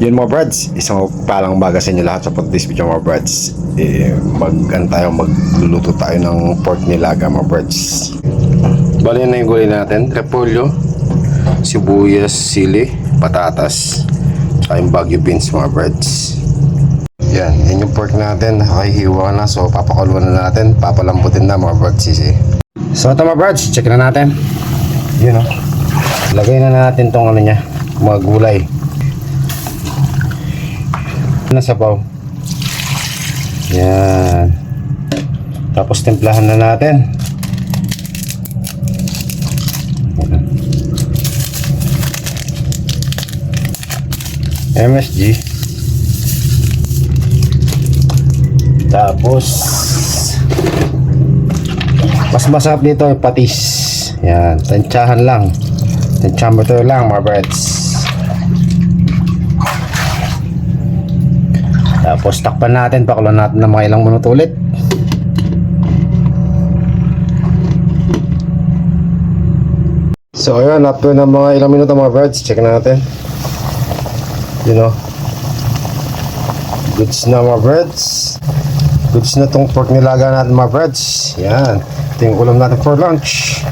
Yun mga brads, isang palang umaga sa inyo lahat sa this video mga brads. Magluluto tayo ng pork nilaga mga brads. Bali na yung gulay natin, repolyo, sibuyas, sili, patatas, saka yung Baguio beans mga brads. Yan yung pork natin, nakahiwa na, so papakuluan na natin, papalambutin na mga brads sisi. So ito mga brads, check na natin. Yun o, lagay na natin tong ano nya, mga gulay na sabaw. Yan. Tapos timplahan na natin. MSG. Tapos mas masarap dito yung patis. Yan, tansyahan lang. Tansyahan mo ito lang mga birds. Tapos takpan natin, pakulan natin ng mga ilang minuto ulit. So ayan, after ng mga ilang minuto mga birds, check natin. You know, goods na mga birds. Goods na tong pork nilaga natin mga birds. Yan, ito yung ulam natin for lunch.